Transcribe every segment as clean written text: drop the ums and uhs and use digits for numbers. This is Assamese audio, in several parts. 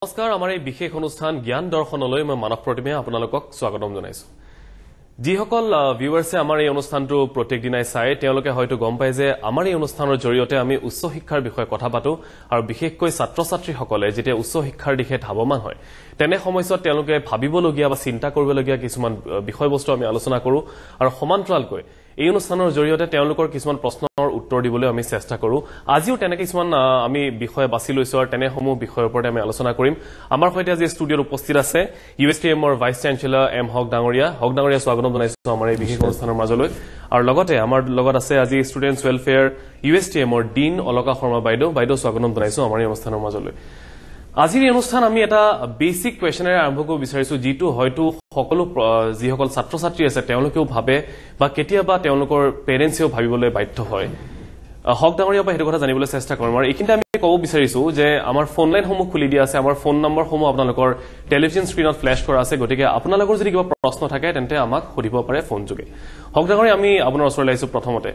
নমস্কাৰ আমাৰ এই বিশেষ অনুষ্ঠান জ্ঞান দৰ্শনলৈ মই মানৱ প্ৰতিমে আপোনালোকক স্বাগতম জনাইছো যিসকল ভিউৱাৰ্ছে আমাৰ এই অনুষ্ঠানটো প্ৰত্যেক দিনাই চাই তেওঁলোকে হয়তো গম পায় যে আমাৰ এই অনুষ্ঠানৰ জৰিয়তে আমি উচ্চ শিক্ষাৰ বিষয়ে কথা পাতো আৰু বিশেষকৈ ছাত্ৰ ছাত্ৰীসকলে যেতিয়া উচ্চ শিক্ষাৰ দিশে ধাৱমান হয় তেনে সময়ত তেওঁলোকে ভাবিবলগীয়া বা চিন্তা কৰিবলগীয়া কিছুমান বিষয়বস্তু আমি আলোচনা কৰো আৰু সমান্তৰালকৈ এই অনুষ্ঠানৰ জৰিয়তে তেওঁলোকৰ কিছুমান প্ৰশ্নৰ উত্তৰ দিবলৈ আমি চেষ্টা কৰো আজিও তেনে কিছুমান আমি বিষয় বাছি লৈছো আৰু তেনেসমূহ বিষয়ৰ ওপৰত আমি আলোচনা কৰিম আমাৰ সৈতে আজি ষ্টুডিঅত উপস্থিত আছে USTM ৰ ভাইস চেঞ্চেলৰ এম হক ডাঙৰীয়া স্বাগতম জনাইছো আমাৰ এই বিশেষ অনুষ্ঠানৰ মাজলৈ আৰু লগতে আমাৰ লগত আছে আজি ষ্টুডেন্টছ ওয়েলফেয়াৰ USTM ৰ ডিন অলকা শৰ্মা বাইদেউ স্বাগতম জনাইছো আমাৰ এই অনুষ্ঠানৰ মাজলৈ আজিৰ এই অনুষ্ঠান আমি এটা বেসিক কোৱেশ্যনেৰে আৰম্ভ কৰিব বিচাৰিছো যিটো হয়তো সকলো যিসকল ছাত্ৰ ছাত্ৰী আছে তেওঁলোকেও ভাবে বা কেতিয়াবা তেওঁলোকৰ পেৰেন্টছেও ভাবিবলৈ বাধ্য হয় হক ডাঙৰীয়া পৰা হেতু কথা জানিবলৈ চেষ্টা কৰিম আৰু এইখিনিতে আমি ক'ব বিচাৰিছো যে আমাৰ ফোন লাইনসমূহ খুলি দিয়া আছে আমাৰ ফোন নম্বৰসমূহ আপোনালোকৰ টেলিভিছন স্ক্ৰীনত ফ্ল্যাশ কৰা আছে গতিকে আপোনালোকৰ যদি কিবা প্ৰশ্ন থাকে তেন্তে আমাক সুধিব পাৰে ফোন যোগে হক ডাঙৰীয়া আমি আপোনাৰ ওচৰলৈ আহিছো প্ৰথমতে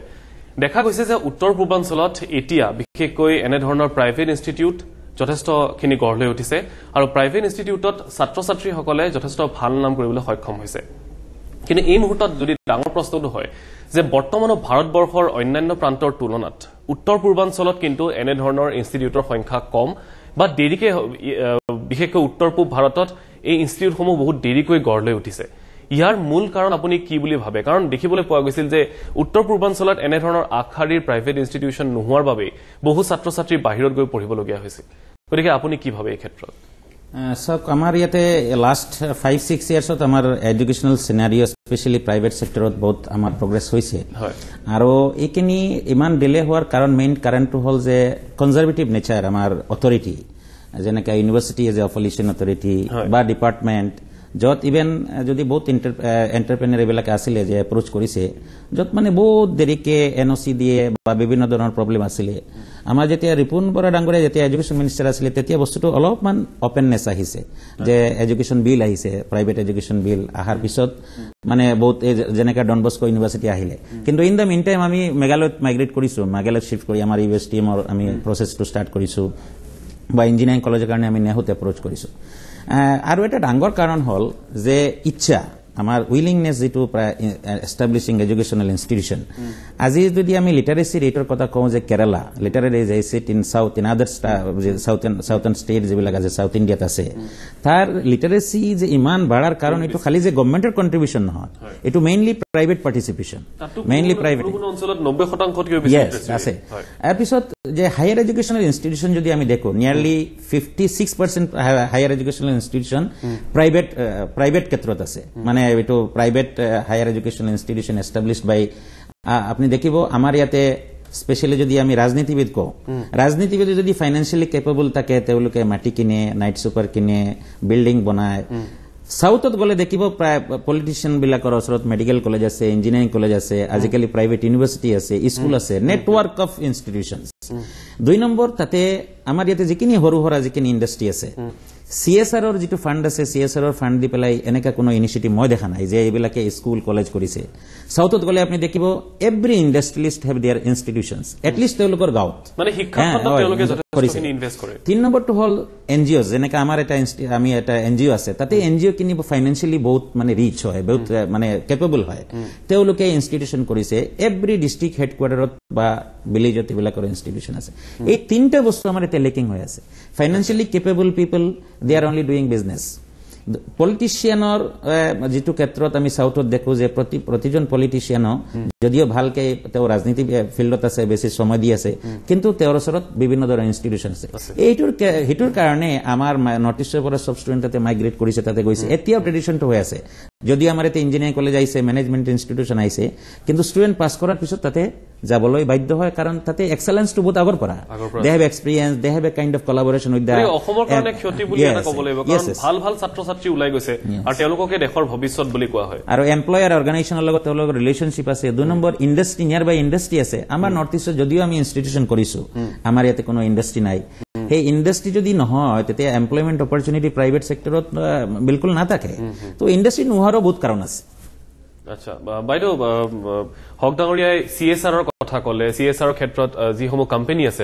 দেখা গৈছে যে উত্তৰ পূৰ্বাঞ্চলত এতিয়া বিশেষকৈ এনে ধৰণৰ প্ৰাইভেট ইনষ্টিটিউট যথেষ্টখিনি গঢ় লৈ উঠিছে আৰু প্ৰাইভেট ইনষ্টিটিউটত ছাত্ৰ ছাত্ৰীসকলে যথেষ্ট ভাল নাম কৰিবলৈ সক্ষম হৈছে কিন্তু এই মুহূৰ্তত যদি ডাঙৰ প্ৰশ্নটো হয় যে বৰ্তমানৰ ভাৰতবৰ্ষৰ অন্যান্য প্ৰান্তৰ তুলনাত উত্তৰ পূৰ্বাঞ্চলত কিন্তু এনে ধৰণৰ ইনষ্টিটিউটৰ সংখ্যা কম বা দেৰিকৈ বিশেষকৈ উত্তৰ পূব ভাৰতত এই ইনষ্টিটিউটসমূহ বহুত দেৰিকৈ গঢ় লৈ উঠিছে ইয়াৰ মূল কাৰণ আপুনি কি বুলি ভাবে কাৰণ দেখিবলৈ পোৱা গৈছিল যে উত্তৰ পূৰ্বাঞ্চলত এনে ধৰণৰ আখাৰীৰ প্ৰাইভেট ইনষ্টিটিউচন নোহোৱাৰ বাবে বহু ছাত্ৰ ছাত্ৰী বাহিৰত গৈ পঢ়িবলগীয়া হৈছিল গতিকে আপুনি কি ভাবে এই ক্ষেত্ৰত সব আমাৰ ইয়াতে লাষ্ট 5-6 ইয়াৰ্ছত আমাৰ এডুকেশ্যনেল সিনাৰিও স্পেশালি প্ৰাইভেট সেক্টৰত বহুত আমাৰ প্ৰগ্ৰেছ হৈছে আৰু এইখিনি ইমান ডিলে হোৱাৰ কাৰণ মেইন কাৰণটো হ'ল যে কনজাৰভেটিভ নেচাৰ আমাৰ অথৰিটি যেনেকৈ university as a official authority বা ডিপাৰ্টমেণ্ট যত ইভেন যদি বহুত এণ্টাৰপ্ৰেনাৰ এইবিলাক আছিলে যে এপ্ৰোচ কৰিছে যত মানে বহুত দেৰিকে NOC দিয়ে বা বিভিন্ন ধৰণৰ প্ৰব্লেম আছিলে আমাৰ যেতিয়া ৰিপুন বৰা ডাঙৰীয়া যেতিয়া এডুকেশ্যন মিনিষ্টাৰ আছিলে তেতিয়া বস্তুটো অলপমান অপেননেছ আহিছে যে এডুকেশ্যন বিল আহিছে প্ৰাইভেট এডুকেশ্যন বিল অহাৰ পিছত মানে বহুত যেনেকৈ ডন বস্কো ইউনিভাৰ্চিটি আহিলে কিন্তু ইন দ্য মিন টাইম আমি মেঘালয়ত মাইগ্ৰেট কৰিছো মেঘালয়ত শিফ্ট কৰি আমাৰ USTM আমি প্ৰচেছটো ষ্টাৰ্ট কৰিছো বা ইঞ্জিনিয়াৰিং কলেজৰ কাৰণে আমি নেহুত এপ্ৰোচ কৰিছো আৰু এটা ডাঙৰ কাৰণ হ'ল যে ইচ্ছা আমাৰ উইলিংনেছ যেটো এষ্টাব্লিছিং এডুকেশ্যনেল ইনষ্টিটিউচন আজি যদি আমি লিটাৰেচি ৰেটৰ কথা কওঁ যে Kerala literary rate in south in আদাৰ সাউথাৰ্ণ ষ্টেট যিবিলাক আছে সাউথ ইণ্ডিয়াত আছে তাৰ লিটাৰেচি যে ইমান বাঢ়াৰ কাৰণ এইটো খালি যে গভৰ্ণমেণ্টৰ কণ্ট্ৰিবিউশ্যন নহয় এইটো mainly private participation mainly private অঞ্চলত 90% আছে তাৰপিছত যে হায়াৰ এডুকেশ্যনেল ইনষ্টিটিউশ্যন যদি আমি দেখো nearly 56% higher educational institution private ক্ষেত্ৰত আছে মানে এইটো private higher educational institution established by আপুনি দেখিব আমাৰ ইয়াতে স্পেশালি যদি আমি ৰাজনীতিবিদ কওঁ ৰাজনীতিবিদ যদি ফাইনেন্সিয়েলি কেপেবল থাকে তেওঁলোকে মাটি কিনে নাইট চুপাৰ কিনে বিল্ডিং বনায় সাউথত গলে দেখিব প্ৰায় পলিটিচিয়ান বিলাকৰ ওচৰত মেডিকেল কলেজ আছে ইঞ্জিনিয়াৰিং কলেজ আছে আজিকালি প্ৰাইভেট ইউনিভাৰ্চিটি আছে স্কুল আছে নেটৱৰ্ক অফ ইনষ্টিটিউচনছ 2 নম্বৰ তাতে আমাৰ ইয়াতে যিখিনি সৰু সৰু যিখিনি ইণ্ডাষ্ট্ৰি আছে CSR ৰ যেটো ফান্ড আছে CSR ৰ ফান্ড দি পেলাই এনেকা কোনো ইনিশিয়েটিভ মই দেখা নাই যে এইবিলাকে স্কুল কলেজ কৰিছে সাউথত গলে আপুনি দেখিব every industrialist have their institutions at least তেওঁলোকৰ গাঁৱত মানে শিক্ষা খণ্ডত তেওঁলোকে যথেষ্টখিনি ইনভেষ্ট কৰে 3 নম্বৰটো হ'ল NGOs যেনেকা আমাৰ এটা NGO আছে তাতে NGO কিনিব ফাইনান্সিয়ালি বহুত মানে ৰিচ হয় বহুত মানে কেপেবল হয় তেওঁলোকে ইনষ্টিটিউচন কৰিছে এভৰি ডিস্ট্ৰিক্ট হেডকোৱাৰ্টাৰত বা ভিলেজত এইবিলাকৰ ইনষ্টিটিউচন আছে এই তিনটা বস্তু আমাৰ এতে লেকিং হৈ আছে financially capable people they are only doing business পলিটিশিয়ানৰ যেটো ক্ষেত্ৰত আমি সাউথত দেখো যে প্ৰতিজন পলিটিশিয়ানো যদিও ভালকে তেওঁ ৰাজনীতি ফিল্ডত আছে বেছি সময় দি আছে কিন্তু তেওঁৰ ওচৰত বিভিন্ন ধৰণৰ ইনষ্টিটিউচন আছে এইটোৰ কাৰণে আমাৰ নৰ্থ ইষ্টৰ পৰা সব ষ্টুডেণ্টতে মাইগ্ৰেট কৰিছে তাতে গৈছে এতিয়াও ট্ৰেডিশনটো হৈ আছে যদি আমাৰ এতে ইঞ্জিনিয়াৰিং কলেজ আহিছে মেনেজমেন্ট ইনষ্টিটিউচন আহিছে কিন্তু ষ্টুডেণ্ট পাছ কৰাৰ পিছত তাতে যাবলৈ বাধ্য হয় কাৰণ তাতে এক্সেলেন্সটো বহুত আগৰ পৰা they have experience they have a kind of collaboration with the অসমৰ কাৰণে ক্ষতি বুলি এটা ক'ব লাগিব কাৰণ ভাল ভাল ছাত্ৰ ছাত্ৰী ওলাই গৈছে আৰু তেওঁলোককে দেশৰ ভৱিষ্যত বুলি কোৱা হয় আৰু এমপ্লয়াৰ অৰ্গানাইজেচনৰ লগত তেওঁলোকৰ ৰিলেশনশ্বিপ আছে 2 নম্বৰ ইণ্ডাষ্ট্ৰি নিয়াৰ বাই ইণ্ডাষ্ট্ৰি আছে আমাৰ নৰ্থ ইষ্টত যদিও আমি ইনষ্টিটিউচন কৰিছো আমাৰ ইয়াতে কোনো ইণ্ডাষ্ট্ৰি নাই সেই ইণ্ডাষ্ট্ৰি যদি নহয় তেতিয়া এমপ্লয়মেন্ট অপৰচুনিটি প্ৰাইভেট সেক্টৰত বিলকুল নাথাকে তো ইণ্ডাষ্ট্ৰি নোহোৱাৰো বহুত কাৰণ আছে আচ্ছা বাইদেউ হক ডাঙৰীয়াই CSR ৰ কথা ক'লে CSR ক্ষেত্ৰত যিসমূহ কোম্পানী আছে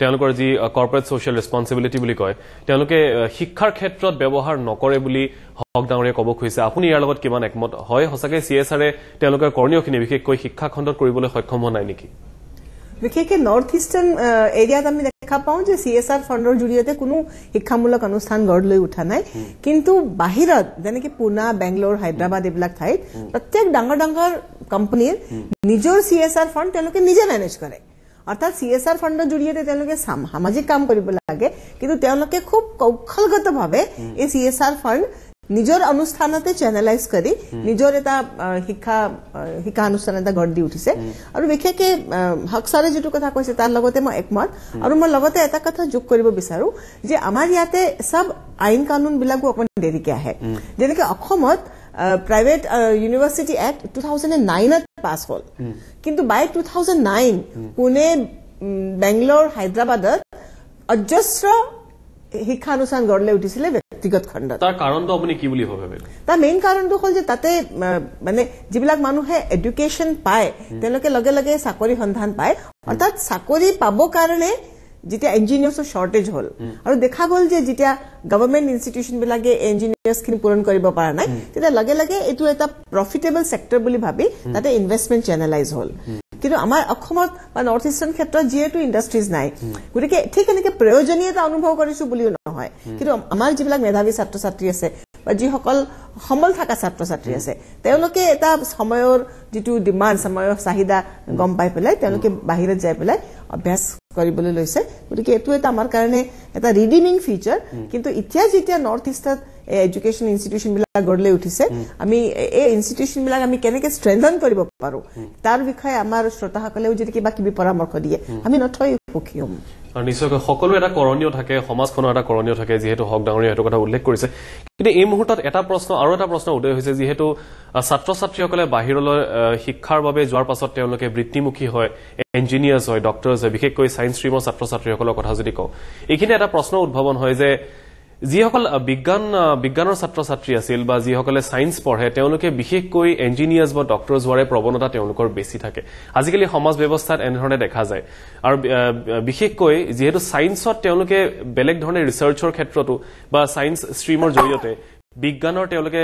তেওঁলোকৰ যি কৰ্পৰেট সোশ্যাল ৰেসপন্সিবিলিটি বুলি কয় তেওঁলোকে শিক্ষাৰ ক্ষেত্ৰত ব্যৱহাৰ নকৰে বুলি হক ডাঙৰীয়ে ক'ব খুজিছে আপুনি ইয়াৰ লগত কিমান একমত হয় সঁচাকৈ CSR তেওঁলোকৰ কৰ্ণীয়খিনি বিশেষকৈ শিক্ষা খণ্ডত কৰিবলৈ সক্ষম হোৱা নাই নেকি বিশেষকৈ নৰ্থ ইষ্টাৰ্ণ এৰিয়াত আমি দেখা পাওঁ যে CSR ফাণ্ডৰ জৰিয়তে কোনো শিক্ষামূলক অনুষ্ঠান গঢ় লৈ উঠা নাই কিন্তু বাহিৰত যেনেকৈ পুনা বেংগলোৰ হায়দৰাবাদ এইবিলাক ঠাইত প্ৰত্যেক ডাঙৰ ডাঙৰ কোম্পানীৰ নিজৰ CSR ফাণ্ড তেওঁলোকে নিজে মেনেজ কৰে অৰ্থাৎ CSR ফাণ্ডৰ জৰিয়তে তেওঁলোকে সামাজিক কাম কৰিব লাগে কিন্তু তেওঁলোকে খুব কৌশলগতভাৱে এই CSR ফাণ্ড নিজৰ অনুষ্ঠানতে চেনেলাইজ কৰি নিজৰ এটা শিক্ষা অনুষ্ঠান এটা গঢ় দি উঠিছে আৰু বিশেষকৈ হক ছাৰে যিটো কথা কৈছে তাৰ লগতে মই একমত আৰু মই লগতে এটা কথা যোগ কৰিব বিচাৰো যে আমাৰ ইয়াতে সব আইন কানুন বিলাকো অকণমান দেৰিকে আহে যেনেকৈ অসমত প্ৰাইভেট ইউনিভাৰ্চিটি এক্ট 2009 পাছ হ'ল কিন্তু বাই 2009 পুনে বেংগলোৰ হায়দৰাবাদত অজস্ৰ শিক্ষা অনুষ্ঠান গঢ় লৈ উঠিছিলে ব্যক্তিগত খণ্ডত তাৰ কাৰণটো আপুনি কি বুলি ভাবে তাৰ মেইন কাৰণটো হ'ল যে তাতে মানে যিবিলাক মানুহে এডুকেশ্যন পায় তেওঁলোকে লগে লগে চাকৰি সন্ধান পায় অৰ্থাৎ চাকৰি পাব কাৰণে যেতিয়া ইঞ্জিনিয়াৰ্ছৰ শ্বৰ্টেজ হ'ল আৰু দেখা গ'ল যে যেতিয়া গভৰ্ণমেণ্ট ইনষ্টিটিউশ্যন বিলাকে ইঞ্জিনিয়াৰ্ছখিনি পূৰণ কৰিব পৰা নাই তেতিয়া লগে লগে এইটো এটা প্ৰফিটেবল ছেক্টৰ বুলি ভাবি তাতে ইনভেষ্টমেণ্ট চেনেলাইজ হ'ল কিন্তু আমাৰ অসমত বা নৰ্থ ইষ্টাৰ্ণ ক্ষেত্ৰত যিহেতু ইণ্ডাষ্ট্ৰিজ নাই গতিকে ঠিক এনেকৈ প্ৰয়োজনীয়তা অনুভৱ কৰিছো বুলিও নহয় কিন্তু আমাৰ যিবিলাক মেধাৱী ছাত্ৰ ছাত্ৰী আছে বা যিসকল সমল থকা ছাত্ৰ ছাত্ৰী আছে তেওঁলোকে এটা সময়ৰ যিটো ডিমাণ্ড সময়ৰ চাহিদা গম পাই পেলাই তেওঁলোকে বাহিৰত যাই পেলাই অভ্যাস কৰিবলৈ লৈছে গতিকে এইটো এটা আমাৰ কাৰণে এটা ৰিডিমিং ফিচাৰ কিন্তু এতিয়া যেতিয়া নৰ্থ ইষ্টত এডুকেশ্যন ইনষ্টিটিউশ্যন বিলাক গঢ় লৈ উঠিছে আমি এই ইনষ্টিটিউশ্যন বিলাক আমি কেনেকৈ ষ্ট্ৰেংথন কৰিব পাৰো তাৰ বিষয়ে আমাৰ শ্ৰোতাসকলেও যদি কিবা কিবি পৰামৰ্শ দিয়ে আমি নথৈ সুখী হ'ম নিশ্চয়কৈ সকলো এটা কৰণীয় থাকে সমাজখনৰ এটা কৰণীয় থাকে যিহেতু হক ডাঙৰীয়ে এইটো কথা উল্লেখ কৰিছে কিন্তু এই মুহূৰ্তত এটা প্ৰশ্ন উদয় হৈছে যিহেতু ছাত্ৰ ছাত্ৰীসকলে বাহিৰলৈ শিক্ষাৰ বাবে যোৱাৰ পাছত তেওঁলোকে বৃত্তিমুখী হয় ইঞ্জিনিয়াৰ্ছ হয় ডক্টৰ্ছ হয় বিশেষকৈ ছায়েন্স ষ্ট্ৰীমৰ ছাত্ৰ ছাত্ৰীসকলৰ কথা যদি কওঁ এইখিনি এটা প্ৰশ্ন উদ্ভাৱন হয় যে যিসকল বিজ্ঞানৰ ছাত্ৰ ছাত্ৰী আছিল বা যিসকলে ছায়েন্স পঢ়ে তেওঁলোকে বিশেষকৈ ইঞ্জিনিয়াৰ্ছ বা ডক্টৰ্ছ হোৱাৰ প্ৰৱণতা তেওঁলোকৰ বেছি থাকে আজিকালি সমাজ ব্যৱস্থাত এনেধৰণে দেখা যায় আৰু বিশেষকৈ যিহেতু ছায়েন্সত তেওঁলোকে বেলেগ ধৰণে ৰিচাৰ্চৰ ক্ষেত্ৰতো বা ছায়েন্স ষ্ট্ৰীমৰ জৰিয়তে বিজ্ঞানৰ তেওঁলোকে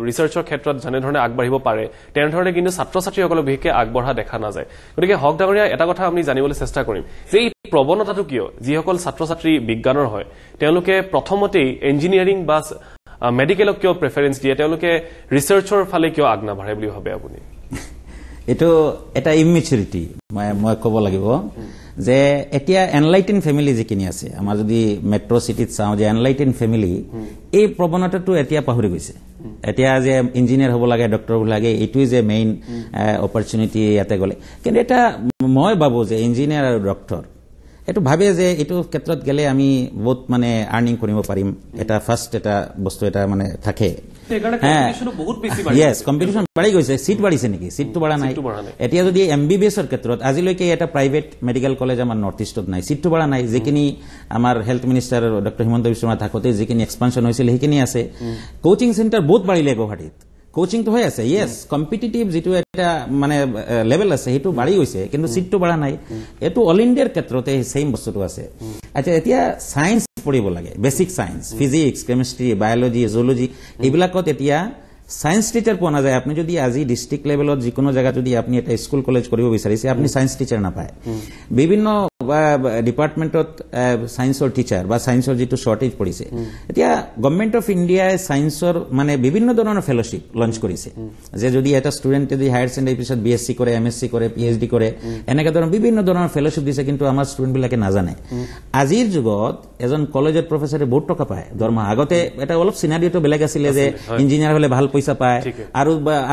ৰিচাৰ্চৰ ক্ষেত্ৰত যেনেধৰণে আগবাঢ়িব পাৰে তেনেধৰণে কিন্তু ছাত্ৰ ছাত্ৰীসকলক বিশেষকৈ আগবঢ়া দেখা নাযায় গতিকে হক ডাঙৰীয়া এটা কথা আমি জানিবলৈ চেষ্টা কৰিম যে এই প্ৰৱণতাটো কিয় যিসকল ছাত্ৰ ছাত্ৰী বিজ্ঞানৰ হয় তেওঁলোকে প্ৰথমতেই ইঞ্জিনিয়াৰিং বা মেডিকেলক কিয় প্ৰেফাৰেঞ্চ দিয়ে তেওঁলোকে ৰিচাৰ্চৰ ফালে কিয় আগ নাবাঢ়ে বুলি ভাবে আপুনি এইটো এটা ইমেচিউৰিটি মই ক'ব লাগিব যে এতিয়া এনলাইটেন ফেমিলি যিখিনি আছে আমাৰ যদি মেট্ৰ' চিটিত চাওঁ যে এনলাইটেন ফেমিলি এই প্ৰৱণতাটো এতিয়া পাহৰি গৈছে এতিয়া যে ইঞ্জিনিয়াৰ হ'ব লাগে ডক্টৰ হ'ব লাগে এইটোৱে যে মেইন অপৰচুনিটি ইয়াতে গ'লে কিন্তু এটা মই ভাবোঁ যে ইঞ্জিনিয়াৰ আৰু ডক্টৰ এইটো ভাবে যে এইটো ক্ষেত্ৰত গেলে আমি বহুত মানে আৰ্নিং কৰিব পাৰিম এটা ফাৰ্ষ্ট এটা বস্তু এটা মানে থাকে ইয়েছ কম্পিটিশ্যন বাঢ়ি গৈছে চিট বাঢ়িছে নেকি চিটটো বাঢ়া নাই এতিয়া যদি MBBS-ৰ ক্ষেত্ৰত আজিলৈকে এটা প্ৰাইভেট মেডিকেল কলেজ আমাৰ নৰ্থ ইষ্টত নাই চিটটো বাঢ়া নাই যিখিনি আমাৰ health minister doctor Himanta Biswa Sarma থাকোঁতে যিখিনি এক্সপানশ্যন হৈছিল সেইখিনি আছে কোচিং চেণ্টাৰ বহুত বাঢ়িলে গুৱাহাটীত কোচিংটো হৈ আছে ইয়েছ কম্পিটিটিভ যিটো এটা মানে লেভেল আছে সেইটো বাঢ়ি গৈছে কিন্তু চিটটো বাঢ়া নাই এইটো অল ইণ্ডিয়াৰ ক্ষেত্ৰতে ছেইম বস্তুটো আছে আচ্ছা এতিয়া ছায়েন্স পঢ়িব লাগে basic science physics chemistry biology zoology এইবিলাকত এতিয়া ছায়েন্স টিচাৰ পোৱা নাযায় আপুনি যদি আজি ডিষ্ট্ৰিক্ট লেভেলত যিকোনো জেগাত যদি আপুনি এটা স্কুল কলেজ কৰিব বিচাৰিছে আপুনি ছায়েন্স টিচাৰ নাপায় বিভিন্ন ডিপাৰ্টমেণ্টত ছায়েন্সৰ টিচাৰ বা ছায়েন্সৰ যিটো শ্বৰ্টেজ পৰিছে এতিয়া গভৰ্ণমেণ্ট অফ ইণ্ডিয়াই ছায়েন্সৰ মানে বিভিন্ন ধৰণৰ ফেলোশ্বিপ লঞ্চ কৰিছে যে যদি এটা ষ্টুডেণ্টে যদি হায়াৰ ছেকেণ্ডাৰী পিছত BSc কৰে MSc কৰে PhD কৰে এনেকুৱা ধৰণৰ বিভিন্ন ধৰণৰ ফেলোশ্বিপ দিছে কিন্তু আমাৰ ষ্টুডেণ্টবিলাকে নাজানে আজিৰ যুগত এজন কলেজৰ প্ৰফেচাৰে বহুত টকা পায় দৰমহা আগতে এটা অলপ চিনাৰিটো বেলেগ আছিলে যে ইঞ্জিনিয়াৰ হ'লে ভাল পইচা পায়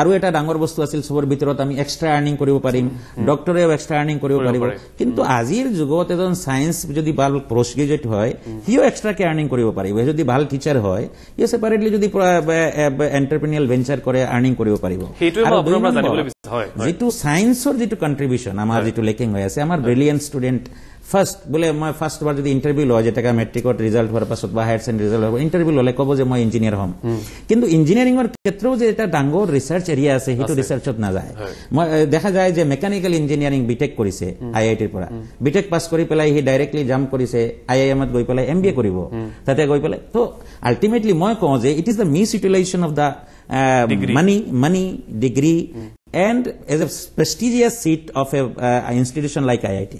আৰু এটা ডাঙৰ বস্তু আছিল চবৰ ভিতৰত আমি এক্সট্ৰা আৰ্নিং কৰিব পাৰিম ডক্টৰেও এক্সট্ৰা আৰ্নিং কৰিব পাৰিব কিন্তু আজিৰ যুগত এজন ছায়েন্স যদি ভাল পোষ্ট গ্ৰেজুৱেট হয় সিও এক্সট্ৰাকে আৰ্নিং কৰিব পাৰিব যদি ভাল টিচাৰ হয় সিও ছেপাৰেটলি যদি এণ্টাৰপ্ৰেনিউৰিয়েল ভেঞ্চাৰ কৰে আৰ্নিং কৰিব পাৰিব যিটো ছায়েন্সৰ যিটো কণ্ট্ৰিবিউশ্যন আমাৰ যিটো লেকিং হৈ আছে আমাৰ ব্ৰিলিয়েণ্ট ষ্টুডেণ্ট ফার্স্ট বলে মই ফার্স্ট বার যদি ইন্টারভিউ লয় যেটা মেট্রিকত রেজাল্ট হওয়ার পাছত বা হায়ার সেকেন্ডারি রেজাল্ট হওয়ার ইন্টারভিউ ললে কব যে মই ইঞ্জিনিয়ার হম কিন্তু ইঞ্জিনিয়াৰিংৰ ক্ষেত্ৰেও যে এটা ডাঙৰ ৰিসাৰ্চ এৰিয়া আছে সেইটো ৰিসাৰ্চত না যায় মই দেখা যায় যে মেকানিক্যাল ইঞ্জিনিয়াৰিং বিটেক কৰিছে আইআইটিৰ পৰা বিটেক পাস কৰি পেলাই হি ডাইৰেক্টলি জাম্প কৰিছে আইআইএমত গৈ পেলাই এমবিএ কৰিব তাতে গৈ পেলাই তো আলটিমেটলি মই কওঁ যে it is the misutilization of the money degree and as a prestigious seat of a institution like IIT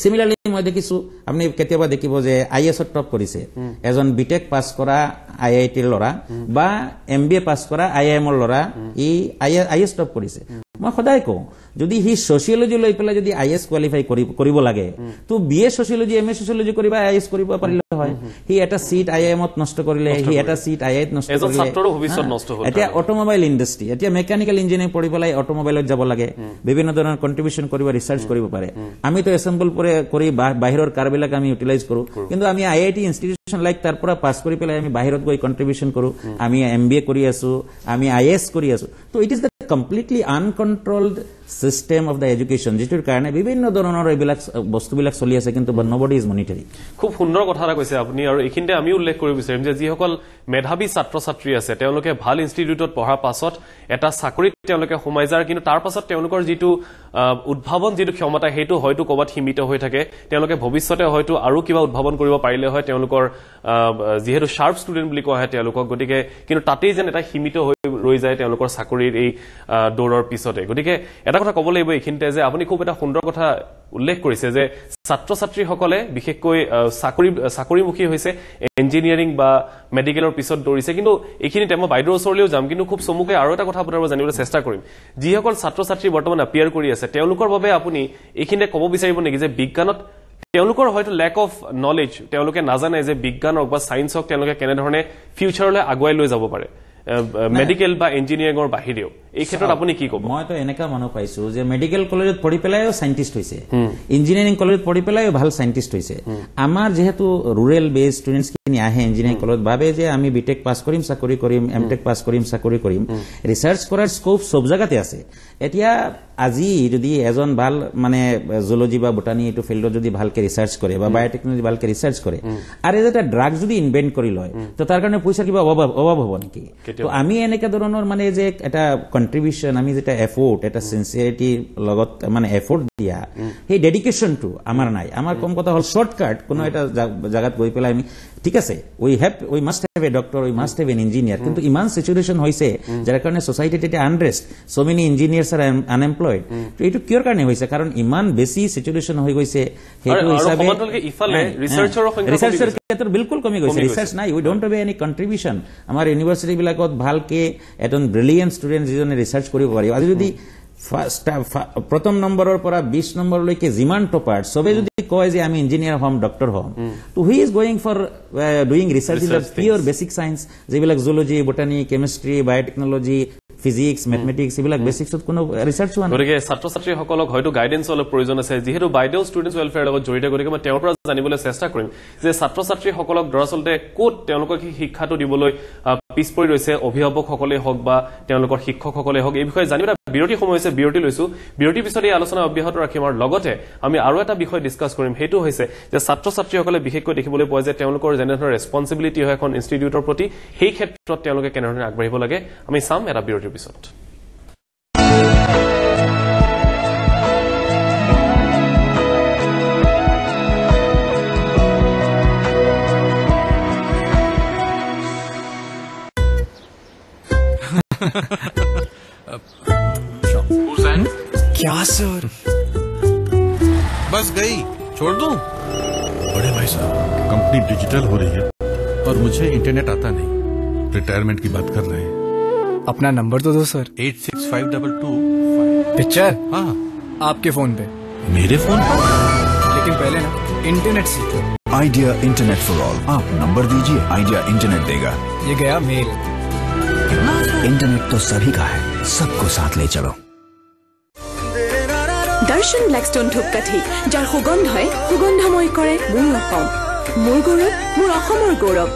similarly মই দেখিছো আপনি কেতিয়াবা দেখিব যে আইএস টপ কৰিছে এজন বিটেক পাস কৰা আইআইটিৰ লৰা বা এমবিএ পাস কৰা আইআইএম ৰ লৰা ই আইএস টপ কৰিছে মই সদায় কওঁ যদি হি সোশিয়োলজি লৈ পেলাই যদি আইএস কোৱালিফাই কৰিব লাগে তো বিএ সোশিয়োলজি এমএ সোশিয়োলজি কৰিবা আইএস কৰিব পাৰিলে হয় হি এটা সিট আইআইএমত নষ্ট কৰিলে হি এটা সিট আইআইত নষ্ট কৰিলে ছাত্ৰৰ ভৱিষ্যত নষ্ট হ'ল এতিয়া অটোমোবাইল ইণ্ডাষ্ট্ৰি এতিয়া মেকানিক্যাল ইঞ্জিনিয়াৰিং পঢ়ি পেলাই অটোমোবাইলত যাব লাগে বিভিন্ন ধৰণৰ কন্ট্ৰিবিউশন কৰিব ৰিসাৰ্চ কৰিব পাৰে আমি তো এসেম্বল কৰি বাহিৰৰ কাৰবিলাক আমি ইউটিলাইজ কৰো কিন্তু আমি আইআইটি ইনষ্টিটিউশন লাইক তাৰ পৰা পাস কৰি পেলাই আমি বাহিৰত গৈ কন্ট্ৰিবিউশন কৰো আমি এমবিএ কৰি আছো আমি আইএস কৰি আছো তো it is the completely uncontrolled system of the education যেটোৰ কাৰণে বিভিন্ন ধৰণৰ এইবিলাক বস্তুবিলাক চলি আছে কিন্তু নবডি ইজ মনিটৰিং খুব সুন্দৰ কথা এটা কৈছে আপুনি আৰু এইখিনিতে আমি উল্লেখ কৰিব বিচাৰিম যে যিসকল মেধাৱী ছাত্ৰ ছাত্ৰী আছে তেওঁলোকে ভাল ইনষ্টিটিউটত পঢ়াৰ পাছত এটা চাকৰিত তেওঁলোকে সোমাই যায় কিন্তু তাৰ পাছত তেওঁলোকৰ যিটো উদ্ভাৱন যিটো ক্ষমতা সেইটো হয়তো ক'বাত সীমিত হৈ থাকে তেওঁলোকে ভৱিষ্যতে হয়তো আৰু কিবা উদ্ভাৱন কৰিব পাৰিলে হয় তেওঁলোকৰ যিহেতু শাৰ্প ষ্টুডেন্ট বুলি কোৱা হয় তেওঁলোকক গতিকে কিন্তু তাতেই যেন এটা সীমিত হৈ ৰৈ যায় তেওঁলোকৰ চাকৰিৰ এই দৌৰৰ পিছতে গতিকে এটা কথা ক'ব লাগিব এইখিনিতে যে আপুনি খুব এটা সুন্দৰ কথা উল্লেখ কৰিছে যে ছাত্ৰ ছাত্ৰীসকলে বিশেষকৈ চাকৰিমুখী হৈছে ইঞ্জিনিয়াৰিং বা মেডিকেলৰ পিছত দৌৰিছে কিন্তু এইখিনিতে মই বাইদেউৰ ওচৰলৈও যাম কিন্তু খুব চমুকৈ আৰু এটা কথা আপোনাৰ জানিবলৈ চেষ্টা কৰিম যিসকল ছাত্ৰ ছাত্ৰী বৰ্তমান এপিয়াৰ কৰি আছে তেওঁলোকৰ বাবে আপুনি এইখিনিতে ক'ব বিচাৰিব নেকি যে বিজ্ঞানত তেওঁলোকৰ হয়তো লেক অফ নলেজ তেওঁলোকে নাজানে যে বিজ্ঞান হওক বা সায়েন্স হওক তেওঁলোকে কেনেধৰণে ফিউচাৰলৈ আগুৱাই লৈ যাব পাৰে মেডিকেল বা ইঞ্জিনিয়াৰিংৰ বাহিৰেও এই ক্ষেত্ৰত আপুনি কি ক'ব মই তো এনেকা মানুহ পাইছো যে মেডিকেল কলেজত পঢ়ি পেলাইও সায়েন্টিস্ট হৈছে ইঞ্জিনিয়াৰিং কলেজত পঢ়ি পেলাইও ভাল সায়েন্টিস্ট হৈছে আমাৰ যেহেতু ৰুৰেল বেস স্টুডেন্টস খিনি আহে ইঞ্জিনিয়াৰিং কলেজত ভাবে যে আমি বিটেক পাস কৰিম চাকৰি কৰিম এমটেক পাস কৰিম চাকৰি কৰিম ৰিসাৰ্চ কৰাৰ স্কোপ সব জায়গাতে আছে এতিয়া আজি যদি এজন ভাল মানে জুলজি বা বটানি এটো ফিল্ডত যদি ভালকে ৰিসাৰ্চ কৰে বা বায়োটেকনলজি ভালকে ৰিসাৰ্চ কৰে আৰু এটা ড্ৰাগ যদি ইনভেন্ট কৰি লয় তো তাৰ কাৰণে পইচা কিবা অভাৱ হ'ব নেকি তো আমি এনেকা ধৰণৰ মানে যে এটা কন্ট্ৰিবিউশন আমি যেটা এফোৰ্ট এটা সিনসিয়াৰিটি লগত মানে এফোৰ্ট দিয়া সেই ডেডিকেশনটো আমাৰ নাই আমাৰ কম কথা হল শর্টকাট কোনো এটা জায়গাত গৈ পেলাই আমি ঠিক আছে we must have a doctor we must have an engineer কিন্তু ইমান সিচুয়েশন হইছে যার কারণে সোসাইটিতে এটা unrest so many engineers are unemployed তো এইটো কিয়ৰ কাৰণে হৈছে কাৰণ ইমান বেছি সিচুয়েশন হৈ গৈছে সেইটো হিচাপে ৰিসাৰ্চৰ ক্ষেত্ৰত বিলকুল কমি গৈছে ৰিসাৰ্চ নাই উই ডোন্ট হ্যাভ এনি কন্ট্ৰিবিউশন আমাৰ ইউনিভাৰ্সিটি বিলাকত ভালকে এজন ব্ৰিলিয়েন্ট ষ্টুডেন্ট যিজনে ৰিসাৰ্চ কৰিব পাৰিব আজি যদি প্ৰথম নম্বৰৰ পৰা 20 নম্বৰলৈকে যিমান টপাৰ সবে যদি কয় যে আমি ইঞ্জিনিয়াৰ হম ডক্টৰ হম তো he is going for doing research in the pure basic science যিবিলাক zoology botany chemistry biotechnology physics mathematics এইবিলাক বেসিক্সত কোনো ৰিসাৰ্চ হোৱা নাই গতিকে ছাত্ৰ ছাত্ৰীসকলক হয়তো গাইডেন্স অলপ প্ৰয়োজন আছে যিহেতু বাইদেউ ষ্টুডেন্টছ ৱেলফেয়াৰ লগত জড়িত গতিকে মই তেওঁৰ পৰা জানিবলৈ চেষ্টা কৰিম যে ছাত্ৰ ছাত্ৰীসকলক দৰাচলতে ক'ত তেওঁলোকক শিক্ষাটো দিবলৈ পিছ পৰি ৰৈছে অভিভাৱকসকলে হওক বা তেওঁলোকৰ শিক্ষকসকলে হওক এই বিষয়ে জানিবলৈ বিৰতি সময় হৈছে বিৰতি লৈছো বিৰতিৰ পিছত এই আলোচনা অব্যাহত ৰাখিম আৰু লগতে আমি আৰু এটা বিষয় ডিসকাস কৰিম সেইটো হৈছে যে ছাত্ৰ ছাত্ৰীসকলে বিশেষকৈ দেখিবলৈ পোৱা যে তেওঁলোকৰ যেনেধৰণৰ ৰেসপন্সিবিলিটি হয় এখন ইনষ্টিটিউটৰ প্ৰতি সেই ক্ষেত্ৰত তেওঁলোকে কেনেধৰণে আগবাঢ়িব লাগে আমি চাম এটা বিৰতিৰ পিছত हुसैन क्या सर बस गई छोड़ दूं? बड़े भाई साहब कंपनी डिजिटल हो रही है और मुझे इंटरनेट आता नहीं रिटायरमेंट की बात कर रहे हैं अपना नंबर तो दो सर 865225 पिक्चर हाँ आपके फोन पे मेरे फोन लेकिन पहले ना इंटरनेट सीखो आइडिया इंटरनेट फॉर ऑल आप नंबर दीजिए आइडिया इंटरनेट देगा ये गया मेल इंटरनेट तो सभी का है सबको साथ ले चलो দৰ্শন ব্লেকষ্টন ধূপকাঠি যাৰ সুগন্ধই সুগন্ধময় কৰে মোৰ অসম মোৰ গৌৰৱ মোৰ অসমৰ গৌৰৱ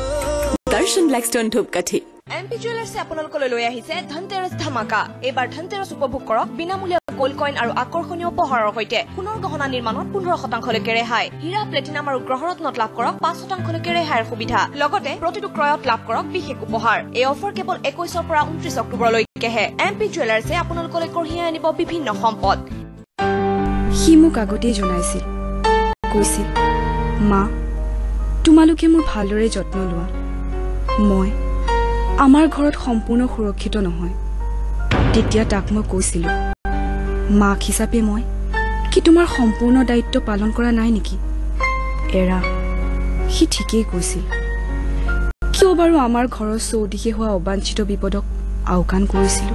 দৰ্শন ব্লেকষ্টন ধূপকাঠি এমপি জুৱেলাৰ্ছে আপোনালোকলৈ লৈ আহিছে ধনতেৰছ ধামাকা। এইবাৰ ধনতেৰছ উপভোগ কৰক বিনামূলীয়া গোল্ড কইন আৰু আকৰ্ষণীয় উপহাৰৰ সৈতে। সোণৰ গহনা নিৰ্মাণত 15% ৰেহাই, হীৰা প্লেটিনাম আৰু গ্ৰহৰত্নত লাভ কৰক 5% ৰেহাইৰ সুবিধা। লগতে প্ৰতিটো ক্ৰয়ত লাভ কৰক বিশেষ উপহাৰ। এই অফাৰ কেৱল 21 পৰা 29 অক্টোবৰলৈকেহে। এমপি জুৱেলাৰ্ছে আপোনালোকলৈ কঢ়িয়াই আনিব বিভিন্ন সম্পদ। সি মোক আগতেই জনাইছিল, কৈছিল মা তোমালোকে মোৰ ভালদৰে যত্ন লোৱা। মই আমাৰ ঘৰত সম্পূৰ্ণ সুৰক্ষিত নহয়। তেতিয়া তাক মই কৈছিলো মাক হিচাপে মই কি তোমাৰ সম্পূৰ্ণ দায়িত্ব পালন কৰা নাই নেকি? এৰা সি ঠিকেই কৈছিল। কিয় বাৰু আমাৰ ঘৰৰ চৌদিশে হোৱা অবাঞ্ছিত বিপদক আওকাণ কৰিছিলো?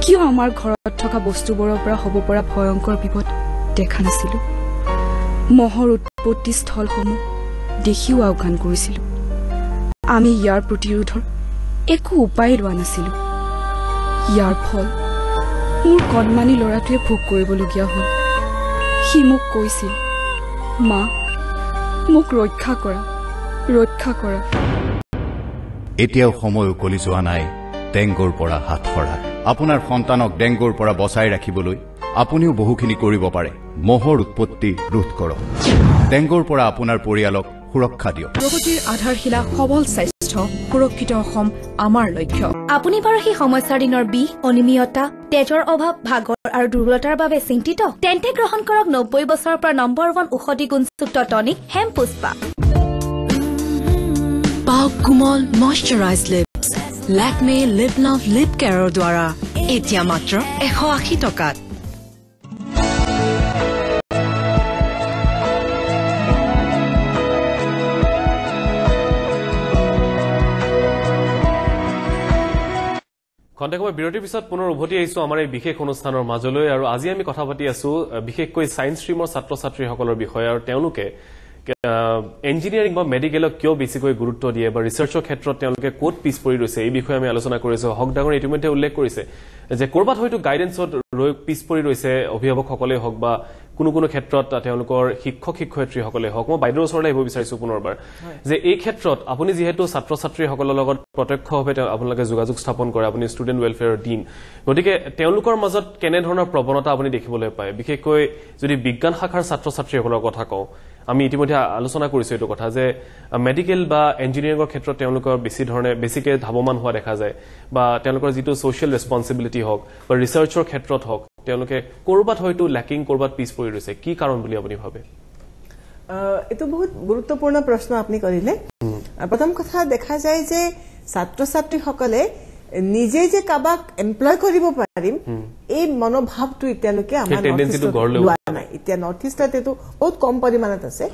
কিয় আমাৰ ঘৰত থকা বস্তুবোৰৰ পৰা হ'ব পৰা ভয়ংকৰ বিপদ দেখা নাছিলো? মহৰ উৎপত্তি স্থলসমূহ দেখিও আওকাণ কৰিছিলো। আমি ইয়াৰ প্ৰতিৰোধৰ একো উপায় লোৱা নাছিলো। ইয়াৰ ফল মোৰ কণমানি ল'ৰাটোৱে ভোগ কৰিবলগীয়া হ'ল। সি মোক কৈছিল মা মোক ৰক্ষা কৰা, ৰক্ষা কৰা। এতিয়াও সময় উকলি যোৱা নাই ডেংগুৰ পৰা হাত সৰাৰ। আপোনাৰ সন্তানক ডেংগুৰ পৰা বচাই ৰাখিবলৈ আপুনিও বহুখিনি কৰিব পাৰে। মহৰ উৎপত্তি ৰোধ কৰক। ডেংগুৰ পৰা আপোনাৰ পৰিয়ালক সুৰক্ষা দিয়ক। প্ৰগতিৰ আধাৰশিলা সবল স্বাস্থ্য সুৰক্ষিত অসম আমাৰ লক্ষ্য। আপুনি বাৰু সেই সমস্যাৰ দিনৰ বিষ, অনিয়মীয়তা, তেজৰ অভাৱ, ভাগৰ আৰু দুৰ্বলতাৰ বাবে চিন্তিত? তেন্তে গ্ৰহণ কৰক 90 বছৰৰ পৰা নম্বৰ 1 ঔষধি গুণযুক্ত টনিক হেম পুষ্পা। পাওক কোমল ময়শ্চাৰাইজ লিপছ লেকমে লিপ লাভ লিপ কেয়াৰৰ দ্বাৰা এতিয়া মাত্ৰ 180 টকাত। খন্তেক সময় বিৰতিৰ পিছত পুনৰ উভতি আহিছো আমাৰ এই বিশেষ অনুষ্ঠানৰ মাজলৈ। আৰু আজি আমি কথা পাতি আছো বিশেষকৈ ছায়েন্স ষ্ট্ৰীমৰ ছাত্ৰ ছাত্ৰীসকলৰ বিষয়ে আৰু তেওঁলোকে ইঞ্জিনিয়াৰিং বা মেডিকেলক কিয় বেছিকৈ গুৰুত্ব দিয়ে বা ৰিচাৰ্চৰ ক্ষেত্ৰত তেওঁলোকে ক'ত পিছ পৰি ৰৈছে এই বিষয়ে আমি আলোচনা কৰিছো। হক ডাঙৰে ইতিমধ্যে উল্লেখ কৰিছে যে ক'ৰবাত হয়তো গাইডেন্সত পিছ পৰি ৰৈছে অভিভাৱকসকলেই হওক বা কোনো কোনো ক্ষেত্ৰত তেওঁলোকৰ শিক্ষক শিক্ষয়িত্ৰীসকলে হওক। মই বাইদেউৰ ওচৰলৈ আহিব বিচাৰিছো পুনৰবাৰ যে এই ক্ষেত্ৰত আপুনি যিহেতু ছাত্ৰ ছাত্ৰীসকলৰ লগত প্ৰত্যক্ষভাৱে আপোনালোকে যোগাযোগ স্থাপন কৰে, আপুনি ষ্টুডেণ্ট ৱেলফেয়াৰৰ ডিন, গতিকে তেওঁলোকৰ মাজত কেনেধৰণৰ প্ৰৱণতা আপুনি দেখিবলৈ পায়? বিশেষকৈ যদি বিজ্ঞান শাখাৰ ছাত্ৰ ছাত্ৰীসকলৰ কথা কওঁ, আমি ইতিমধ্যে আলোচনা কৰিছো এইটো কথা যে মেডিকেল বা ইঞ্জিনিয়াৰিঙৰ ক্ষেত্ৰত তেওঁলোকৰ বেছিকে ধাৱমান হোৱা দেখা যায় বা তেওঁলোকৰ যিটো ছ'চিয়েল ৰেছপনচিবিলিটি হওক বা ৰিচাৰ্চৰ ক্ষেত্ৰত হওক তেওঁলোকে ক'ৰবাত হয়তো লেকিং, ক'ৰবাত পিছ পৰি ৰৈছে। কি কাৰণ বুলি আপুনি ভাবে? এইটো বহুত গুৰুত্বপূৰ্ণ প্ৰশ্ন আপুনি কৰিলে। প্ৰথম কথা দেখা যায় যে ছাত্ৰ ছাত্ৰীসকলে নিজে যে কাৰোবাক এমপ্লয় কৰিব পাৰিম এই মনোভাৱটো এতিয়ালৈকে আমাৰ লোৱা নাই। এতিয়া নৰ্থ ইষ্টত এইটো বহুত কম পৰিমাণত আছে।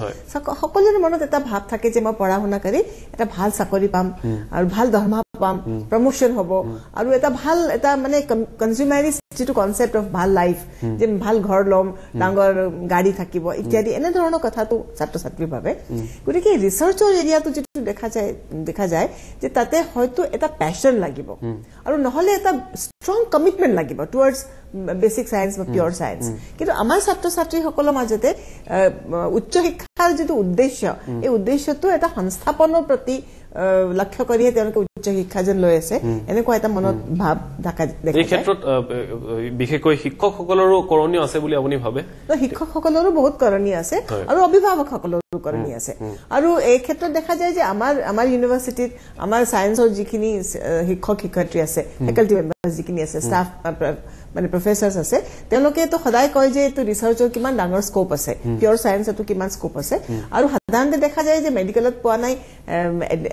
সকলোৰে মনত এটা ভাৱ থাকে যে মই পঢ়া শুনা কৰি এটা ভাল চাকৰি পাম আৰু ভাল দৰমহা পাম, প্ৰমোশ্যন হ'ব আৰু এটা ভাল এটা মানে কনজিউমাৰিষ্ট যিটো কনচেপ্ট অফ ভাল লাইফ, যে ভাল ঘৰ ল'ম, ডাঙৰ গাড়ী থাকিব ইত্যাদি এনেধৰণৰ কথাটো ছাত্ৰ ছাত্ৰীৰ ভাবে। গতিকে ৰিচাৰ্চৰ এৰিয়াটো যিটো দেখা যায় যে তাতে হয়তো এটা পেশ্যন লাগিব আৰু নহলে এটা ষ্ট্ৰং কমিটমেণ্ট লাগিব টুৱাৰ্ডছ বেচিক সায়েন্স বা পিয়ৰ সায়েন্স। কিন্তু আমাৰ ছাত্ৰ ছাত্ৰীসকলৰ মাজতে উচ্চ শিক্ষাৰ যিটো উদ্দেশ্য, এই উদ্দেশ্যটো এটা সংস্থাপনৰ প্ৰতি লক্ষ্য কৰিহে তেওঁলোকে উচ্চ শিক্ষা যেন লৈ আছে, এনেকুৱা এটা মনত ভাৱ দেখা যায়। এই ক্ষেত্ৰত বিশেষকৈ শিক্ষকসকলৰো কৰণীয় আছে বুলি আপুনি ভাবে? শিক্ষকসকলৰো বহুত কৰণীয় আছে আৰু অভিভাৱকসকলৰো কৰণীয় আছে। আৰু এই ক্ষেত্ৰত দেখা যায় যে আমাৰ ইউনিভাৰ্চিটিত আমাৰ ছায়েন্সৰ যিখিনি শিক্ষক শিক্ষয়িত্ৰী আছে, ফেকাল্টি মেম্বাৰ যিখিনি আছে, ষ্টাফ মানে প্ৰফেচাৰ্ছ আছে, তেওঁলোকেতো সদায় কয় যে এইটো ৰিচাৰ্চৰ কিমান ডাঙৰ স্কোপ আছে, পিয়ৰ ছায়েন্সতো কিমান স্কোপ আছে। আৰু সাধাৰণতে দেখা যায় যে মেডিকেলত পোৱা নাই,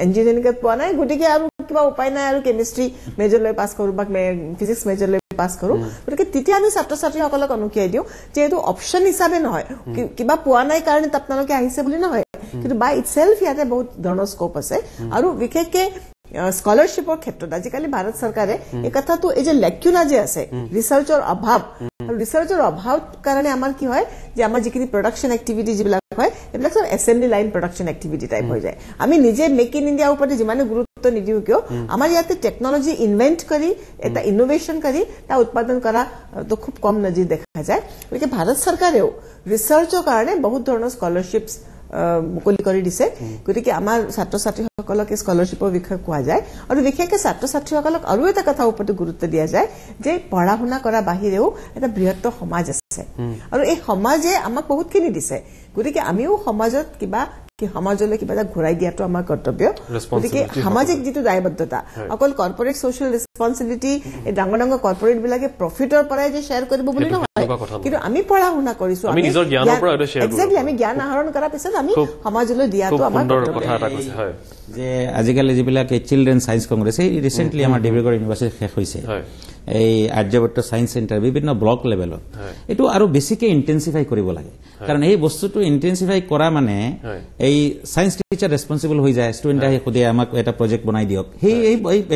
ইঞ্জিনিয়াৰিঙত পোৱা নাই, গতিকে আৰু কিবা উপায় নাই আৰু কেমিষ্ট্ৰি মেজৰ লৈ পাছ কৰো বা ফিজিক্স মেজৰ লৈ পাছ কৰো। গতিকে তেতিয়া আমি ছাত্ৰ ছাত্ৰীসকলক অনুকিয়াই দিওঁ যে এইটো অপশ্যন হিচাপে নহয়, কিবা পোৱা নাই কাৰণে আপোনালোকে আহিছে বুলি নহয়, কিন্তু বাই ইটছেল্ফ ইয়াতে বহুত ধৰণৰ স্কোপ আছে। আৰু বিশেষকে স্কলাৰশ্বিপৰ ক্ষেত্ৰত আজিকালি ভাৰত চৰকাৰে এই কথাটো, এই যে লেকুনা যে আছে ৰিচাৰ্চৰ অভাৱ, আৰু ৰিচাৰ্চৰ অভাৱ কাৰণে আমাৰ কি হয় যে আমাৰ যিখিনি প্ৰডাকশ্যন এক্টিভিটি যিবিলাক হয় এইবিলাক চব assembly line production activity type হৈ যায়। আমি নিজে মেক ইন ইণ্ডিয়াৰ ওপৰত যিমানে গুৰুত্ব নিদিওঁ কিয়, আমাৰ ইয়াতে টেকনলজি ইনভেন্ট কৰি এটা ইনোভেশ্যন কৰি তাৰ উৎপাদন কৰাটো খুব কম নজিৰ দেখা যায়। গতিকে ভাৰত চৰকাৰেও ৰিচাৰ্চৰ কাৰণে বহুত ধৰণৰ স্কলাৰশ্বিপছ মুকলি কৰি দিছে গতিকে আমাৰ ছাত্ৰ ছাত্ৰীসকলক স্কলাৰশ্বিপৰ বিষয়ে কোৱা যায় আৰু বিশেষকৈ ছাত্ৰ ছাত্ৰীসকলক আৰু এটা কথা ওপৰত গুৰুত্ব দিয়া যায় যে পঢ়া শুনা কৰা বাহিৰেও এটা বৃহত্তৰ সমাজ আছে আৰু এই সমাজে আমাক বহুতখিনি দিছে গতিকে আমিও সমাজত সমাজলৈ কিবা এটা ঘূৰাই দিয়াটো আমাৰ কৰ্তব্য গতিকে সামাজিক যিটো দায়বদ্ধতা অকল কৰ্পৰেট ছ'চিয়েল ৰেছপনচিবিলিটি এই ডাঙৰ ডাঙৰ কৰ্পৰেট বিলাকে প্ৰফিটৰ পৰাই যে শ্বেয়াৰ কৰিব বুলি নহয় কিন্তু আমি পঢ়া শুনা কৰিছো আমি জ্ঞান আহৰণ কৰাৰ পিছত আমি সমাজলৈ দিয়াটো আমাৰ যে আজিকালি যিবিলাক চিলড্ৰেন ছায়েন্স কংগ্ৰেছ এই ৰিচেণ্টলি আমাৰ ডিব্ৰুগড় ইউনিভাৰ্চিটি শেষ হৈছে এই আৰ্যভট্ট ছায়েন্স চেণ্টাৰ বিভিন্ন ব্লক লেভেলত এইটো আৰু বেছিকে ইণ্টেনচিফাই কৰিব লাগে কাৰণ এই বস্তুটো ইণ্টেনচিফাই কৰা মানে এই ছায়েন্স টিচাৰ ৰেছপনচিবল হৈ যায় ষ্টুডেণ্ট আহি সুধে আমাক এটা প্ৰজেক্ট বনাই দিয়ক সেই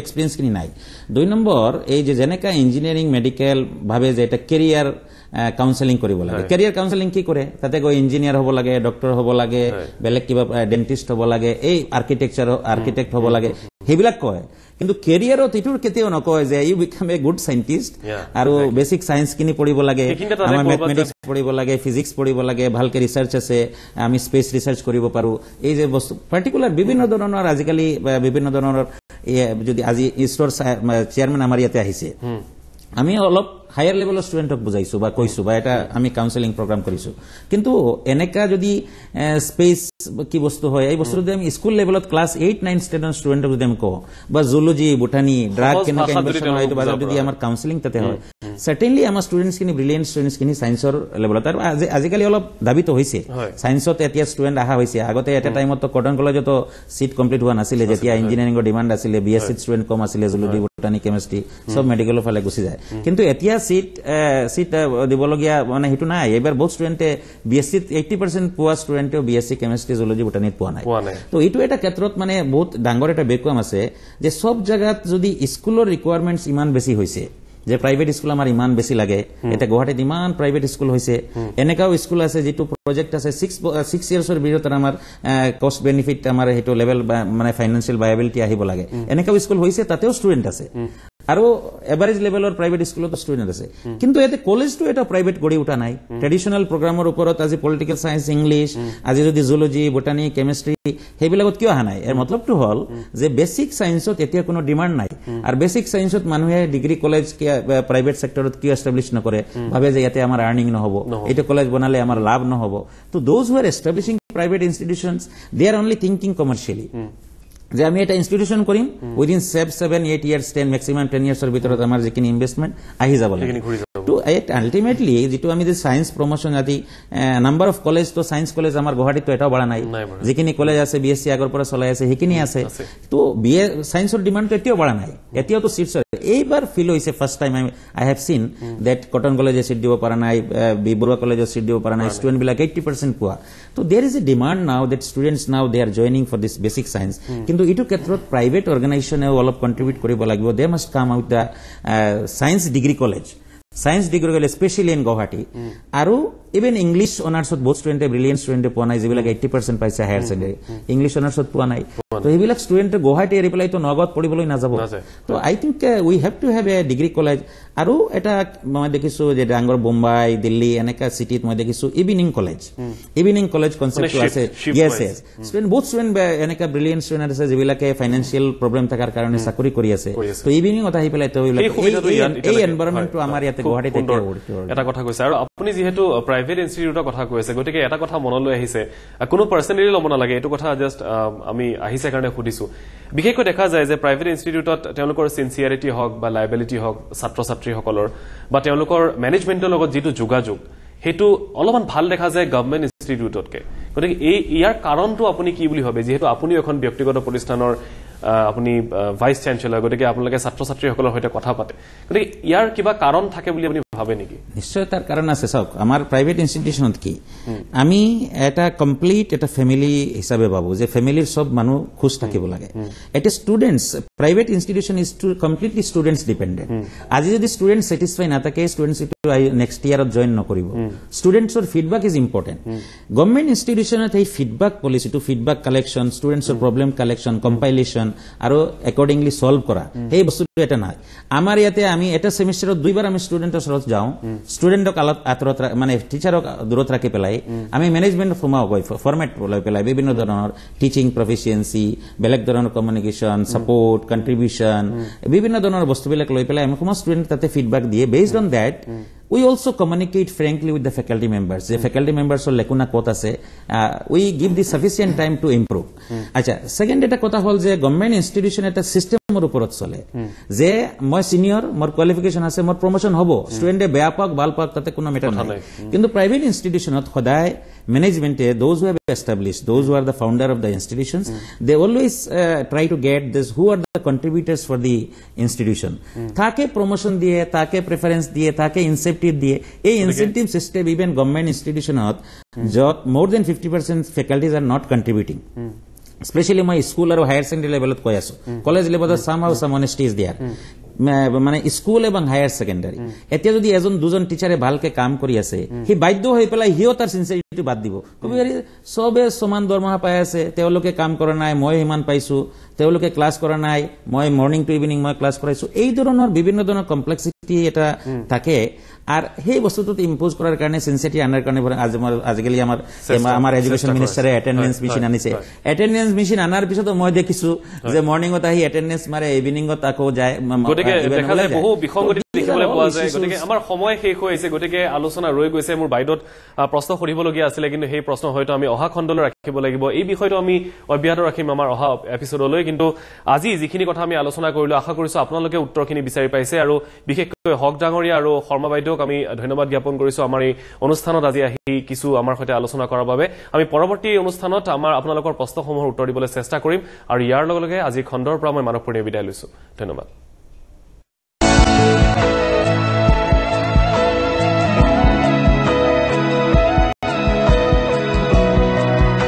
এক্সপিৰিয়েঞ্চখিনি নাই 2 নম্বৰ এই যে যেনেকা ইঞ্জিনিয়াৰিং মেডিকেল ভাবে যে এটা কেৰিয়াৰ কাউন্সেলিং কৰিব লাগে কেৰিয়াৰ কাউন্সেলিং কি কৰে তাতে গৈ ইঞ্জিনিয়াৰ হ'ব লাগে ডক্টৰ হ'ব লাগে বেলেগ কিবা ডেন্টিষ্ট হ'ব লাগে এই আৰ্কিটেক্ট হ'ব লাগে সেইবিলাক কয় কিন্তু কেৰিয়াৰত এইটোৰ কেতিয়াও নকয় যে ইউ বিকাম এ গুড সাইণ্টিষ্ট আৰু বেসিক সায়েন্স কিনি পঢ়িব লাগে আমাৰ মেথমেটিক্স পঢ়িব লাগে ফিজিক্স পঢ়িব লাগে ভালকে ৰিসাৰ্চ আছে আমি স্পেস ৰিসাৰ্চ কৰিব পাৰো এই যে বস্তু পাৰ্টিকুলাৰ বিভিন্ন ধৰণৰ আজিকালি বিভিন্ন ধৰণৰ যদি আজি ইষ্টৰ চেয়াৰম্যান আমাৰ ইয়াতে আহিছে আমি অলপ হায়াৰ লেভেলৰ ষ্টুডেণ্টক বুজাইছো বা কৈছো বা এটা আমি কাউন্সেলিং প্ৰগ্ৰাম কৰিছো কিন্তু এনেকা যদি স্পেস কি বস্তু হয় এই বস্তু যদি আমি স্কুল লেভেলত ক্লাছ 8-9 স্টুডেন্ট ষ্টুডেণ্টক যদি আমি কওঁ বা জুলজি বটানি ড্ৰাগ কেনেকৈ ইনভেনশন হয় এইটো বাজাৰত যদি আমাৰ কাউন্সেলিং তাতে হয় সাৰ্টেনলি আমাৰ ষ্টুডেণ্টছখিনি ব্ৰিলিয়েণ্ট ষ্টুডেণ্টছখিনি সায়েন্সৰ লেভেলত আৰু আজিকালি অলপ দাবিত হৈছে সায়েন্সত এতিয়া ষ্টুডেণ্ট অহা হৈছে আগতে এটা টাইমত কটন কলেজতো সিট কমপ্লিট হোৱা নাছিলে যেতিয়া ইঞ্জিনিয়াৰিঙৰ ডিমাণ্ড আছিলে বিএসসি ষ্টুডেণ্ট কম আছিলে জুলজি বটানি কেমিষ্ট্ৰি সব মেডিকেলৰ ফালে গুচি যায় কিন্তু এতিয়া সিট দিবলগীয়া মানে হেতু নাই এবাৰ বহুত ষ্টুডেণ্টে বিএসসি 80% পোৱা ষ্টুডেণ্টেও বিএসসি কেমিষ্ট্ৰি জুলজি বটানিত পোৱা নাই তো এইটো এটা ক্ষেত্ৰত মানে বহুত ডাঙৰ এটা বেকুৱাম আছে যে সব জায়গাত যদি স্কুলৰ ৰিকুৱাৰমেণ্টছ ইমান বেছি হৈছে যে প্ৰাইভেট স্কুল আমাৰ ইমান বেছি লাগে এটা গুৱাহাটীত ইমান প্ৰাইভেট স্কুল হৈছে এনেকাও স্কুল আছে যেটো প্ৰজেক্ট আছে 6 ইয়াৰ্ছৰ ভিতৰত আমাৰ কষ্ট বেনিফিট আমাৰ হেতু লেভেল মানে ফাইনান্সিয়েল ভায়াবিলিটি আহিব লাগে এনেকাও স্কুল হৈছে তাতেও ষ্টুডেণ্ট আছে আৰু এভাৰেজ লেভেলৰ প্ৰাইভেট স্কুলত ষ্টুডেণ্ট আছে কিন্তু এতে কলেজটো এটা প্ৰাইভেট গড়ি উঠা নাই ট্ৰেডিশনাল প্ৰগ্ৰামৰ ওপৰত আজি পলিটিকেল সায়েন্স ইংলিশ আজি যদি জুলজি বটানি কেমিষ্ট্ৰি সেইবিলাকত কিয় অহা নাই এৰ মতলবটো হল যে বেসিক সায়েন্সত এতিয়া কোনো ডিমান্ড নাই আৰু বেসিক সায়েন্সত মানুহে ডিগ্ৰী কলেজ প্ৰাইভেট সেক্টৰত কিয় এস্টাব্লিশ নকৰে ভাবে যে ইয়াতে আমাৰ আৰ্নিং নহব এইটো কলেজ বনালে আমাৰ লাভ নহব তো those who are establishing private institutions they are only thinking commercially যে আমি এটা ইনস্টিটিউশন কৰিম উইদিন 7-8 ইয়াৰ্স 10 ম্যাক্সিমাম 10 ইয়াৰ্সৰ ভিতৰত আমাৰ যিখিনি ইনভেষ্টমেন্ট আহি যাব লাগে তো আলটিমেটলি যেটো আমি যে সায়েন্স প্ৰমোশন আদি নাম্বাৰ অফ কলেজ তো সায়েন্স কলেজ আমাৰ গুৱাহাটীত এটাও বঢ়া নাই যিখিনি কলেজ আছে বিএসসি আগৰ পৰা চলাই আছে সেইখিনি আছে তো বিএ সায়েন্সৰ ডিমান্ড তো এতিয়াও বঢ়া নাই এতিয়াও তো সিটছ এইবাৰ ফিল হৈছে first time I have seen that cotton কলেজে সিট দিব পৰা নাই বি বৰুৱা কলেজে সিট দিব পৰা নাই স্টুডেন্ট বিলাক 80% পোৱা তো there is a demand now that students now they are joining for this basic science কিন্তু ইটো ক্ষেত্ৰত প্ৰাইভেট অৰ্গানাইজেশ্যনেও অলপ কন্ট্ৰিবিউট কৰিব লাগিব they must come out the science degree college science degree college specially in Guwahati আৰু ইভেন ইংলিশ অনাৰ্সত বহুত স্টুডেন্টে ব্ৰিলিয়েন্ট স্টুডেন্টে পোৱা নাই যিবিলাক 80% পাইছে হায়াৰ সেকেন্ডাৰী ইংলিশ অনাৰ্সত পোৱা নাই তো এইবিলাক স্টুডেন্টে গুৱাহাটী এৰি পেলাই তো নগদ পঢ়িবলৈ নাযাব তো I think we have to have a degree college আৰু এটা মই দেখিছো যে ডাঙৰ বোম্বাই দিল্লী এনেকা সিটিত মই দেখিছো ইভিনিং কলেজ কনসেপ্ট আছে ইয়েস স্টুডেন্ট বহুত স্টুডেন্ট এনেকা ব্রিলিয়েন্ট স্টুডেন্ট আছে যিবিলাকে ফাইনান্সিয়াল প্ৰবলেম থাকাৰ কাৰণে চাকৰি কৰি আছে তো ইভিনিং অথা আহি পেলাই তো এই এনভায়ৰনমেন্টটো আমাৰ ইয়াতে গুৱাহাটীত এটা কথা কৈছে আৰু আপুনি যেহেতু প্ৰাইভেট ইনষ্টিটিউটৰ কথা কৈছে গতিকে এটা কথা মনলৈ আহিছে কোনো পাৰ্সনেলি ল'ব নালাগে এইটো কথা জাস্ট আমি আহিছে কাৰণে সুধিছো বিশেষকৈ দেখা যায় যে প্ৰাইভেট ইনষ্টিটিউটত তেওঁলোকৰ সিনসিয়াৰিটি হক বা লাইবিলিটি হক ছাত্ৰ ছাত্ৰীসকলৰ বা তেওঁলোকৰ মেনেজমেন্টৰ লগত যেটো যোগাযোগ হেতু অলপমান ভাল দেখা যায় গভৰ্ণমেণ্ট ইনষ্টিটিউটতকে গতিকে ইয়াৰ কাৰণটো আপুনি কি বুলি ভাবে যেহেতু আপুনি এখন ব্যক্তিগত প্ৰতিষ্ঠানৰ আপুনি ভাইস চ্যান্সেলৰ গতিকে আপোনালোকে ছাত্ৰ ছাত্ৰীসকলৰ সৈতে কথা পাতে গতিকে ইয়াৰ কিবা কাৰণ থাকে বুলি আপুনি ভাবে নেকি নিশ্চয় তাৰ কাৰণ আছে চাওক আমাৰ প্ৰাইভেট ইনষ্টিটিউশনত কি আমি এটা কমপ্লিট এটা ফ্যামিলি হিচাপে ভাবো যে ফ্যামিলিৰ সব মানুহ খুশ থাকিব লাগে এটা students private institution is to completely students dependent আজি যদি স্টুডেন্ট স্যাটিসফাই না থাকে স্টুডেন্টস নেক্সট ইয়াৰত জয়েন নকৰিব স্টুডেন্টসৰ ফিডব্যাক ইজ ইম্পৰ্টেন্ট গভৰ্ণমেণ্ট ইনষ্টিটিউশনত এই feedback policy to feedback collection স্টুডেন্টসৰ প্ৰবলেম কালেকশন কম্পাইলেশন আৰু একৰ্ডিংলি সলভ কৰা এই বস্তুটো এটা নাই আমাৰ ইয়াতে আমি এটা সেমিস্টাৰত দুইবাৰ আমি স্টুডেন্টৰ লগত যাওঁ ষ্টুডেণ্টক আঁতৰত মানে টিচাৰক দূৰত ৰাখি পেলাই আমি মেনেজমেণ্ট সোমাও গৈ ফৰ্মেট লৈ পেলাই বিভিন্ন ধৰণৰ টিচিং প্ৰফিচিয়েঞ্চি বেলেগ ধৰণৰ কমিউনিকেশ্যন ছাপোৰ্ট কণ্ট্ৰিবিউশ্যন বিভিন্ন ধৰণৰ বস্তুবিলাক লৈ পেলাই আমি সমস্ত ষ্টুডেণ্ট তাতে ফিডবেক দিয়ে based on that we also communicate frankly with the faculty members the faculty members or lekuna kot ase we give the sufficient time to improve acha second eta kotha hol je government institution eta system or uporot chole je moi senior mor qualification ase mor promotion hobo student e beya pak bal pak tate kono matter nai kintu private institution ot khoday management those who have established those who are the founder of the institutions they always try to get this who are the contributors for the institution take promotion diye take preference diye take incentive diye ei incentive system even government institution ot jot more than 50% faculties are not contributing especially my school or higher secondary level ot koi aso college level somehow some honesty is there মানে স্কুল এবং হায়াৰ সেকেন্ডাৰী এতিয়া যদি এজন দুজন টিচাৰে ভালকে কাম কৰি আছে হি বাধ্য হৈ পেলাই হিও তাৰ সিনসিয়াৰিটি বাদ দিব কবি সবে সমান দৰমহা পাই আছে তেওঁলোকে কাম কৰা নাই মই ইমান পাইছো তেওঁলোকে ক্লাছ কৰা নাই মই মৰ্নিং টু ইভিনিং মই ক্লাছ কৰাইছো এই ধৰণৰ বিভিন্ন ধৰণৰ কমপ্লেক্সিটি এটা থাকে আর সেই বস্তুটো ইম্পোজ করার কারণে সিনসিয়ারিটি আনার কারণে আজিকালি আমার এডুকেশন মিনিস্টারে অ্যাটেন্ডেন্স মেশিন আনিছে অ্যাটেন্ডেন্স মেশিন আনার পিছত মই দেখিছো যে মর্নিংত আহি অ্যাটেন্ডেন্স মারে ইভিনিংত আকৌ যায় গতিকে দেখা যায় বহু বিসংগতি দেখিবলৈ পোৱা যায় গতিকে আমাৰ সময় শেষ হৈ আহিছে গতিকে আলোচনা ৰৈ গৈছে মোৰ বাইদত প্ৰশ্ন কৰিবলগীয়া আছিল কিন্তু সেই প্ৰশ্ন হয়তো আমি অহা খণ্ডলৈ ৰাখিব লাগিব এই বিষয়টো আমি অব্যাহত ৰাখিম আমাৰ অহা এপিসোডলৈ কিন্তু আজি যিখিনি কথা আমি আলোচনা কৰিলো আশা কৰিছো আপোনালোকে উত্তৰখিনি বিচাৰি পাইছে আৰু বিশেষকৈ হক ডাঙৰীয়া আৰু শৰ্মা বাইদেউক আমি ধন্যবাদ জ্ঞাপন কৰিছো আমাৰ এই অনুষ্ঠানত আজি আহি কিছু আমাৰ সৈতে আলোচনা কৰাৰ বাবে আমি পৰৱৰ্তী অনুষ্ঠানত আমাৰ আপোনালোকৰ প্ৰশ্নসমূহৰ উত্তৰ দিবলৈ চেষ্টা কৰিম আৰু ইয়াৰ লগে লগে আজি খণ্ডৰ পৰা মই মানৱ পূৰ্ণিমা বিদায় লৈছো ধন্যবাদ